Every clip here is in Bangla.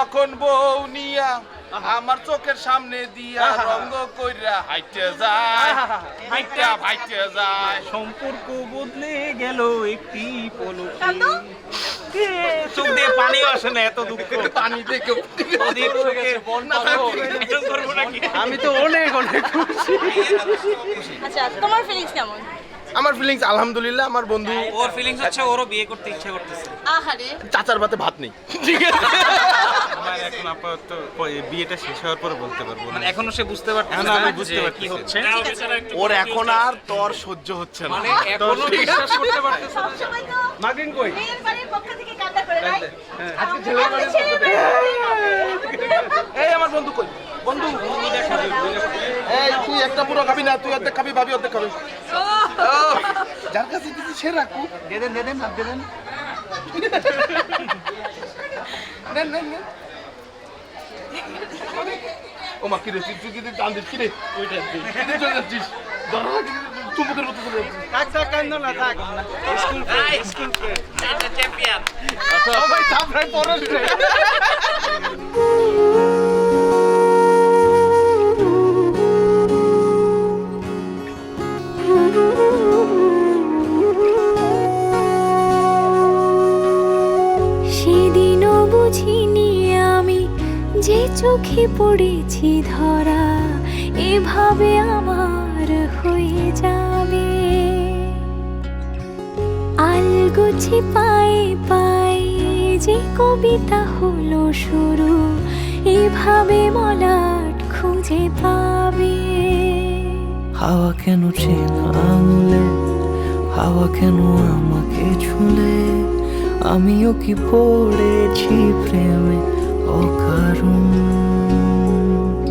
যখন বউ নিয়া আমার চোখের সামনে দিয়া রঙ্গ কইরা হাইটে যায়, হাইটা ভাইটে যায়, সম্পর্ক বদলে গেল একটি পলকে। চোখ দিয়ে পানি আসে না, এত দুঃখ। পানি দেখে আমি তো অনেক অনেক খুশি। আচ্ছা তোমার ফিলিংস কেমন? আমার ফিলিংস আলহামদুলিল্লাহ। আমার বন্ধু ওর ফিলিংস হচ্ছে ওরও বিয়ে করতে ইচ্ছা করতেছে। আহারে চাচার ভাতে ভাত নেই, ঠিক আছে। আমার এখন আপাতত বিয়েটা শেষ হওয়ার পর বলতে পারবো না। মানে এখনো সে বুঝতে পারছে এখন না আমি যে বুঝতে কি পারতেছি হচ্ছে। ওর এখন আর তোর সহ্য হচ্ছে না। এখনো বিশ্বাস করতে পারতেছে না। সবসময় তো মাগরিন কই? মেয়ের বাড়ির পক্ষ থেকে কান্না করে নাই আজকে ছেলের বাড়ির পক্ষ থেকে। এই আমার বন্ধু কই? বন্ধু এই তুই একটা পুরো খাবি না, তুই অর্ধেক খাবি, ভাবি অর্ধেক খাবি। যার কাছে দিচ্ছি সে রাখু। দেন হাত দেন। নেন নেন নেন। ও মা কিরে তুই কি টান দিস কিরে? ওইটা দিস কিরে চলে যাচ্ছিস? ধরো না চুম্বকের মতো চলে যাচ্ছিস। থাক কান্দ না থাক। School friend. এটা চ্যাম্পিয়ন। ও ভাই থামরাই পরশ রে। সেদিনও বুঝিনি আমি যে চোখে পড়েছি ধরা এভাবে আমার হয়ে যাবে। আলগোছে পায়ে পায়ে যে কবিতা হলো শুরু এভাবে মলাট খুঁজে পাবে। হাওয়া কেন চেনা আঙুলে, হাওয়া কেন আমাকে ছুলে, আমিও কি পড়েছি প্রেমে অকারণ।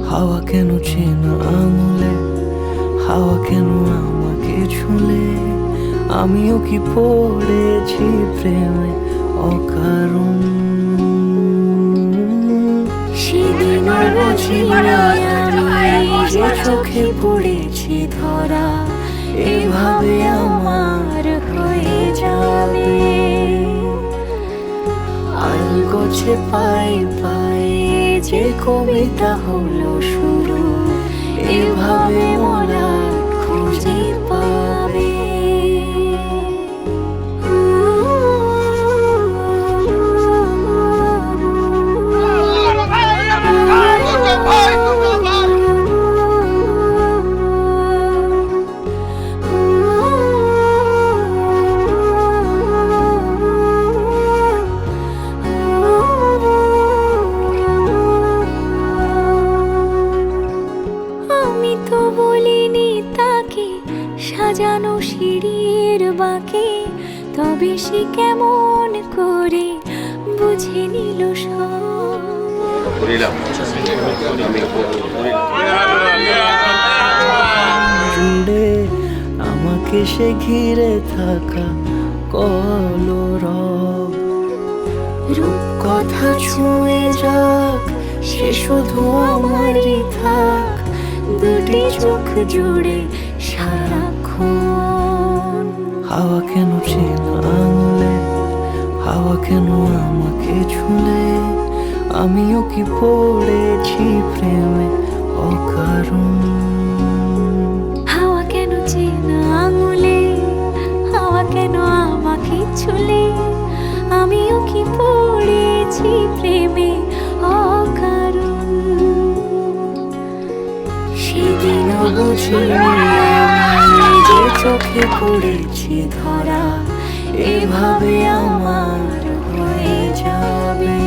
হাওয়া কেন চেনা আঙুলে, হাওয়া কেন আমাকে ছুলে, আমিও কি পড়েছি প্রেমে অকারণ। সেদিনও বুঝিনি আমি যে চোখে পড়েছি ধরা এভাবে আমার হয়ে যাবে। আলগোছে পায়ে পায়ে যে কবিতা হলো শুরু এভাবে মোরা খুঁজে পাবে। আমি তো বলিনি তাকে সাজানো সিঁড়ির বাঁকে, তবে সে কেমন করে বুঝে নিল সব। জুড়ে আমাকে সে ঘিরে থাকা কলরব, রূপকথা ছুঁয়ে যাক সে শুধু আমারই থাক, দুটি চোখ জুড়ে সারাক্ষণ। হাওয়া কেন চেনা আঙুলে, হাওয়া কেন আমাকে ছুলে, আমিও কি পড়েছি প্রেমে অকারণ। হাওয়া কেন চেনা আঙুলে, হাওয়া কেন আমাকে ছুলে, আমিও কি পড়েছি প্রেমে অকারণ। সেদিনও বুঝিনি আমি যে চোখে পড়েছি ধরা এভাবে আমার হয়ে যাবে।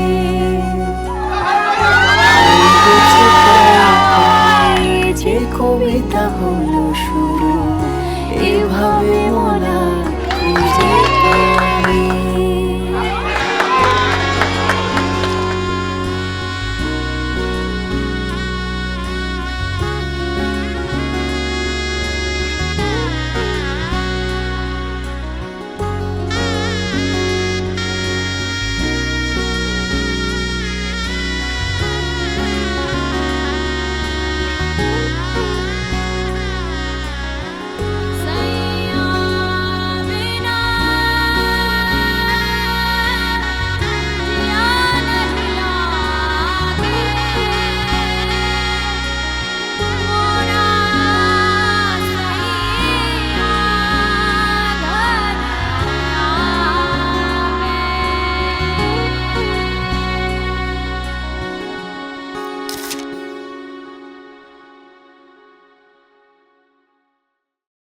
আলগোছে পায়ে পায়ে যে কবিতা হলো